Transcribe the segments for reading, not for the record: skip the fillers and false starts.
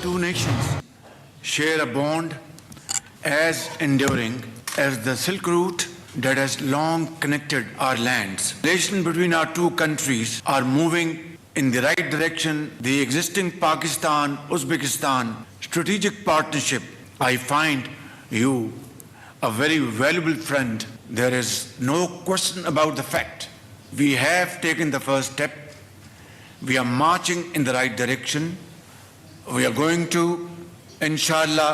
two nations share a bond as enduring as the Silk Route that has long connected our lands. Relations between our two countries are moving in the right direction. The existing Pakistan-Uzbekistan strategic partnership, I find you a very valuable friend. There is no question about the fact. We have taken the first step. We are marching in the right direction. We are going to, inshallah,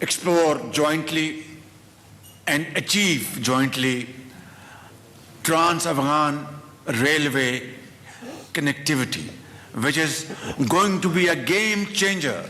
explore jointly and achieve jointly Trans-Afghan Railway connectivity, which is going to be a game changer.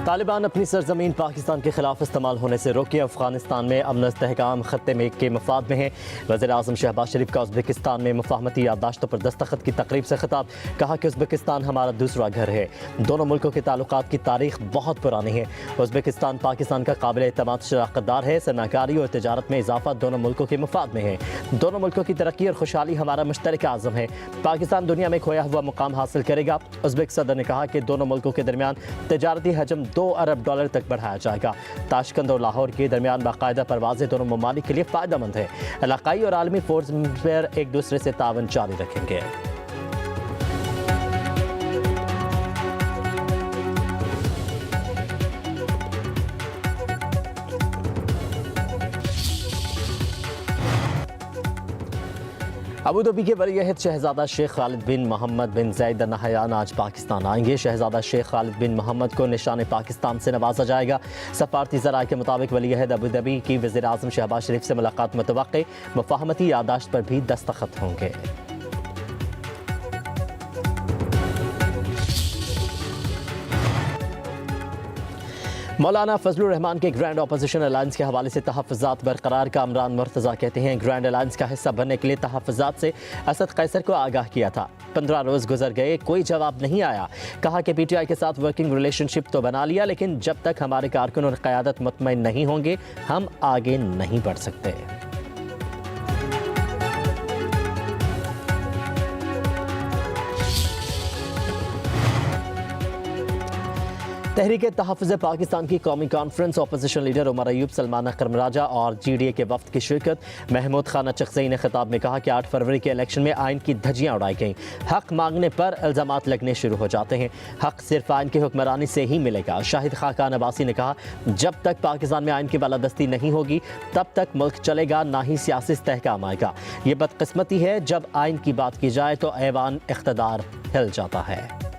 Taliban अपनी सरजमीन पाकिस्तान के खिलाफ इस्तेमाल होने से रोके। अफगानिस्तान में अमन इस्तेहकाम खत्ते में के मफाद में है। वज़ीर-ए-आज़म शहबाज शरीफ का उज़्बेकिस्तान में मुफाहमती याददाश्तों पर दस्तखत की तकरीब से खिताब। कहा कि उज़्बेकिस्तान हमारा दूसरा घर है। दोनों मुल्कों के ताल्लुकात की तारीख बहुत पुरानी है। उज़्बेकिस्तान पाकिस्तान का काबिल एतमाद शराकतदार है। सरमाकारी और तजारत में इजाफा दोनों मुल्कों के मफाद में है। दोनों मुल्कों की तरक्की और खुशहाली हमारा मुश्तरक आज़म है। पाकिस्तान दुनिया में खोया हुआ मुकाम हासिल करेगा। उज़्बेक सदर ने कहा कि दोनों मुल्कों के दरमियान तजारती हजम $2 अरब तक बढ़ाया जाएगा। ताशकंद और लाहौर के दरमियान बाकायदा परवाजें दोनों ममालिक के लिए फ़ायदेमंद है। इलाकाई और आलमी फोर्स पर एक दूसरे से तावन जारी रखेंगे। अबूधाबी के वलीअहद शहजादा शेख खालिद बिन मोहम्मद बिन ज़ैद अल नहयान आज पाकिस्तान आएंगे। शहजादा शेख खालिद बिन मोहम्मद को निशान पाकिस्तान से नवाजा जाएगा। सफारती ज़राए के मुताबिक वलीअहद अबूधाबी की वज़ीर-ए-आज़म शहबाज शरीफ से मुलाकात मुतवक्के। मुफाहमती याददाश्त पर भी दस्तखत होंगे। मौलाना फजलुर रहमान के ग्रैंड अपोजिशन अलायंस के हवाले से तहफ़्फ़ुज़ात बरकरार। कामरान मुर्तज़ा कहते हैं ग्रैंड अलायंस का हिस्सा बनने के लिए तहफ़्फ़ुज़ात से असद कैसर को आगाह किया था। 15 रोज़ गुजर गए, कोई जवाब नहीं आया। कहा कि PTI के साथ वर्किंग रिलेशनशिप तो बना लिया, लेकिन जब तक हमारे कारकुन और क़यादत मुतमईन नहीं होंगे हम आगे नहीं बढ़ सकते। तहरीक तहफ़्फ़ुज़ पाकिस्तान की कौमी conference, opposition leader Omar Ayub, Salman Akram Raja और GDA के वफ्द की शिरकत। महमूद खान अचकज़ई ने खिताब में कहा कि 8 फरवरी के इलेक्शन में आइन की धज्जियाँ उड़ाई गईं। हक मांगने पर इल्ज़ामात लगने शुरू हो जाते हैं। हक सिर्फ आइन की हुक्मरानी से ही मिलेगा। शाहिद खाकान अब्बासी ने कहा जब तक पाकिस्तान में आइन की बालादस्ती नहीं होगी तब तक मुल्क चलेगा, ना ही सियासी इस्तेहकाम आएगा। ये बदकिस्मती है, जब आइन की बात की जाए तो ऐवान इख्तिदार हिल जाता है।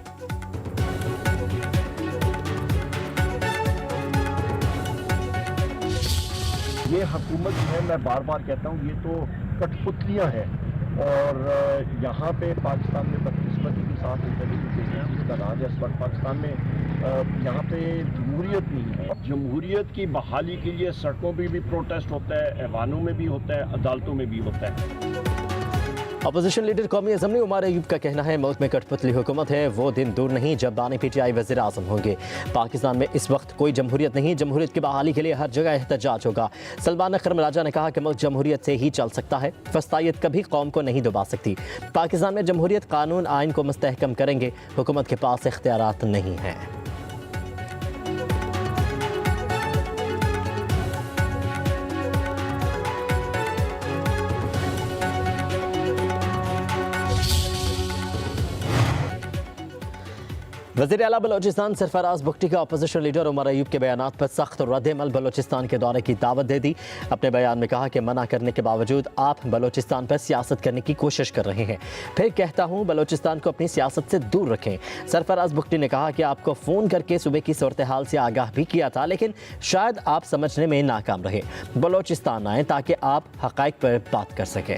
ये हुकूमत जो है, मैं बार बार कहता हूँ, ये तो कठपुतलियाँ हैं। और यहाँ पे पाकिस्तान में बदकिस्मती के साथ इसका राज है इस वक्त पाकिस्तान में। यहाँ पे जमहूरियत नहीं है। जमहूरियत की बहाली के लिए सड़कों पर भी प्रोटेस्ट होता है, ऐवानों में भी होता है, अदालतों में भी होता है। अपोजिशन लीडर कौमी असम्बली उमर अयूब का कहना है मुल्क में कठपुतली हुकूमत है, वो दिन दूर नहीं जब बानी PTI वज़ीर आज़म होंगे। पाकिस्तान में इस वक्त कोई जमहूरियत नहीं, जमहूरियत की बहाली के लिए हर जगह एहतजाज होगा। सलमान अकरम राजा ने कहा कि मुल्क जमहूरियत से ही चल सकता है, फस्तायत कभी कौम को नहीं दबा सकती। पाकिस्तान में जमहूरियत कानून आइन को मुस्तहकम करेंगे, हुकूमत के पास इख्तियारात नहीं हैं। वज़ीर आला बलोचिस्तान सरफराज बुगटी का अपोजिशन लीडर उमर अयूब के बयानात पर सख्त रद्द-ए-अमल। बलोचिस्तान के दौरे की दावत दे दी। अपने बयान में कहा कि मना करने के बावजूद आप बलोचिस्तान पर सियासत करने की कोशिश कर रहे हैं। फिर कहता हूँ बलोचिस्तान को अपनी सियासत से दूर रखें। सरफराज बुगटी ने कहा कि आपको फ़ोन करके सुबह की सूरत हाल से आगाह भी किया था, लेकिन शायद आप समझने में नाकाम रहे। बलोचिस्तान आएँ ताकि आप हक़ाइक़ पर बात कर सकें।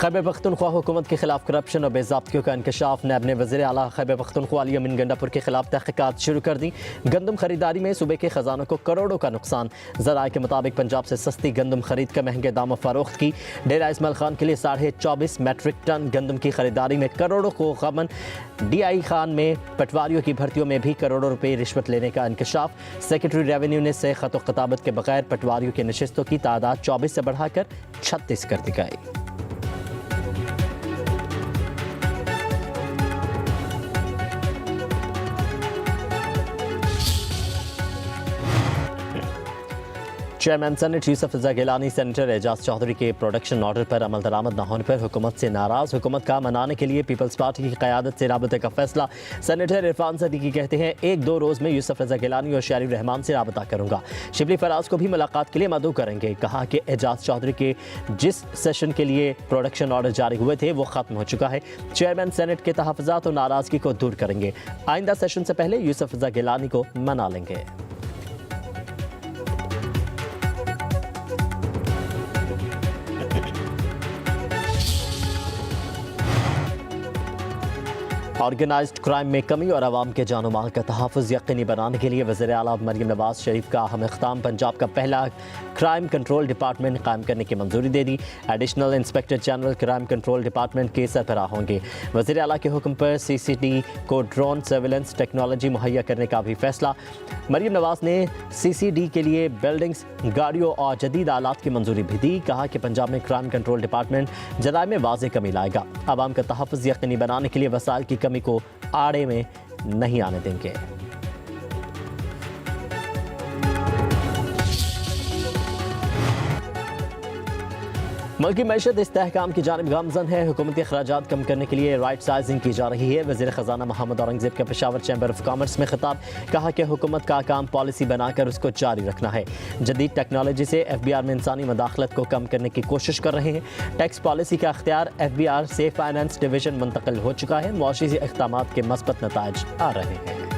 खैबर पख्तूनख्वा हुकूमत के खिलाफ करप्शन और बेज़ाब्तियों का इंकशाफ। नैब ने वज़ीर आला खैबर पख्तूनख्वा अली अमीन गंडापुर के खिलाफ तहक़ीक़ात शुरू कर दी। गंदम खरीदारी में सूबे के खजानों को करोड़ों का नुकसान। ज़राए के मुताबिक पंजाब से सस्ती गंदम खरीद कर महंगे दामों फरोख्त की। डेरा इस्माइल खान के लिए 24.5 मैट्रिक टन गंदम की खरीदारी में करोड़ों को गबन। DI खान में पटवारियों की भर्तियों में भी करोड़ों रुपये रिश्वत लेने का इंकशाफ। सेक्रेटरी रेवेन्यू ने से खत खिताबत के बगैर पटवारियों की नशिस्तों की तादाद 24 से बढ़ाकर 36 कर दी गई। चेयरमैन सेनेट यूसुफ रज़ा गिलानी सेनेटर एजाज चौधरी के प्रोडक्शन ऑर्डर पर अमल दरामद न होने पर हुकूमत से नाराज़। हुकूमत का मनाने के लिए पीपल्स पार्टी की क़यादत से राबते का फैसला। सेनेटर इरफान सदीकी कहते हैं 1-2 रोज़ में यूसुफ रज़ा गिलानी और शारिफ रहमान से राबता करूँगा। शिबली फराज को भी मुलाकात के लिए मदऊ करेंगे। कहा कि एजाज चौधरी के जिस सेशन के लिए प्रोडक्शन ऑर्डर जारी हुए थे वो ख़त्म हो चुका है। चेयरमैन सेनेट के तहफ़्फ़ुज़ात और नाराज़गी को दूर करेंगे। आइंदा सेशन से पहले यूसुफ रज़ा गिलानी को मना लेंगे। ऑर्गेनाइज्ड क्राइम में कमी और आवाम के जानो माल का तहफ़्फ़ुज़ यकीनी बनाने के लिए वज़ीर आला मरीम नवाज शरीफ का अहम इक़दाम। पंजाब का पहला क्राइम कंट्रोल डिपार्टमेंट कायम करने की मंजूरी दे दी। Additional inspector general crime control department के सरबराह होंगे। वज़ीर आला के हुक्म पर CCD को ड्रोन सर्विलेंस टेक्नोलॉजी मुहैया करने का भी फैसला। मरीम नवाज ने CCD के लिए बिल्डिंग्स, गाड़ियों और जदीद आलात की मंजूरी भी दी। कहा कि पंजाब में क्राइम कंट्रोल डिपार्टमेंट जराए में वाज़े कमी लाएगा। आवाम का तहफ़्फ़ुज़ यकीनी बनाने के लिए वसाइल की कमी को आड़े में नहीं आने देंगे। मुल्की मैशत इस्तेहकाम की जानिब गामजन है। हुकूमती अखराजात कम करने के लिए राइट साइजिंग की जा रही है। वज़ीर ख़जाना मोहम्मद औरंगज़ेब का पेशावर चैम्बर ऑफ कॉमर्स में खिताब। कहा कि हुकूमत का काम पॉलिसी बनाकर उसको जारी रखना है। जदीद टेक्नोलॉजी से FBR में इंसानी मदाखलत को कम करने की कोशिश कर रहे हैं। टैक्स पॉलिसी का अख्तियार FBR से फाइनेंस डिवीजन मुंतकिल हो चुका है। मुआशी इक़दामात के मस्बत नताइज आ रहे हैं।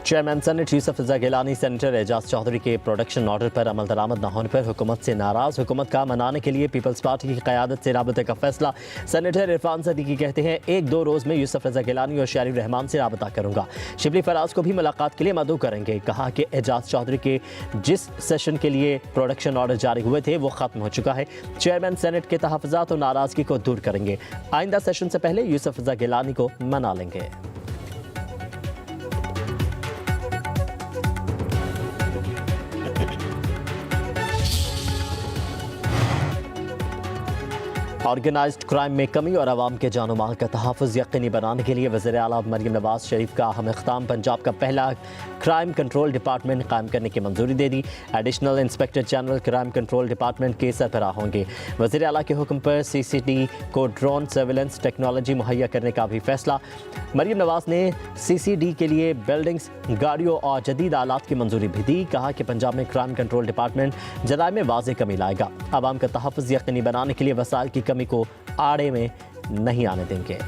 चेयरमैन सेनेट यूसुफ रज़ा गिलानी सेनेटर एजाज चौधरी के प्रोडक्शन ऑर्डर पर अमल दरामद न होने पर हुकूमत से नाराज़। हुकूमत का मनाने के लिए पीपल्स पार्टी की क़यादत से राबते का फैसला। सेनेटर इरफान सदीकी कहते हैं 1-2 रोज़ में यूसुफ रज़ा गिलानी और शारिफ रहमान से राबता करूँगा। शिबली फराज को भी मुलाकात के लिए मदऊ करेंगे। कहा कि एजाज चौधरी के जिस सेशन के लिए प्रोडक्शन ऑर्डर जारी हुए थे वो ख़त्म हो चुका है। चेयरमैन सेनेट के तहफ़्फ़ुज़ात और नाराज़गी को दूर करेंगे। आइंदा सेशन से पहले यूसुफ रज़ा गिलानी को मना लेंगे। ऑर्गेनाइज्ड क्राइम में कमी और आवाम के जानो माल का तहफ़्फ़ुज़ यकीनी बनाने के लिए वज़ीर आला मरीम नवाज शरीफ का अहम इक़दाम। पंजाब का पहला क्राइम कंट्रोल डिपार्टमेंट कायम करने की मंजूरी दे दी। Additional inspector general crime control department के सरबराह होंगे। वज़ीर आला के हुक्म पर CCD को ड्रोन सर्विलेंस टेक्नोलॉजी मुहैया करने का भी फैसला। मरीम नवाज ने CCD के लिए बिल्डिंग्स, गाड़ियों और जदीद आलात की मंजूरी भी दी। कहा कि पंजाब में क्राइम कंट्रोल डिपार्टमेंट जराए में वाज़े कमी लाएगा। आवाम का तहफ़्फ़ुज़ यकीनी बनाने के लिए वसाइल की कमी को आड़े में नहीं आने देंगे।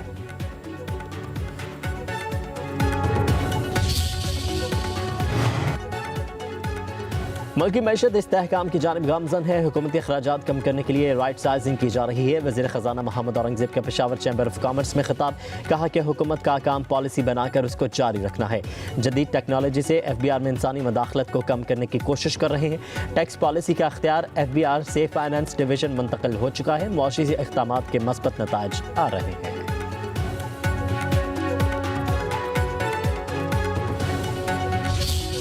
मुल्की मैशत इस्तेहकाम की जानिब गामजन है। हुकूमती अखराजात कम करने के लिए राइट साइजिंग की जा रही है। वज़ीर ख़जाना मोहम्मद औरंगज़ेब का पेशावर चैम्बर ऑफ कॉमर्स में खिताब। कहा कि हुकूमत का काम पॉलिसी बनाकर उसको जारी रखना है। जदीद टेक्नोलॉजी से FBR में इंसानी मदाखलत को कम करने की कोशिश कर रहे हैं। टैक्स पॉलिसी का अख्तियार FBR से फाइनेंस डिवीजन मुंतकिल हो चुका है। मुआशी इक़दामात के मस्बत नताइज आ रहे हैं।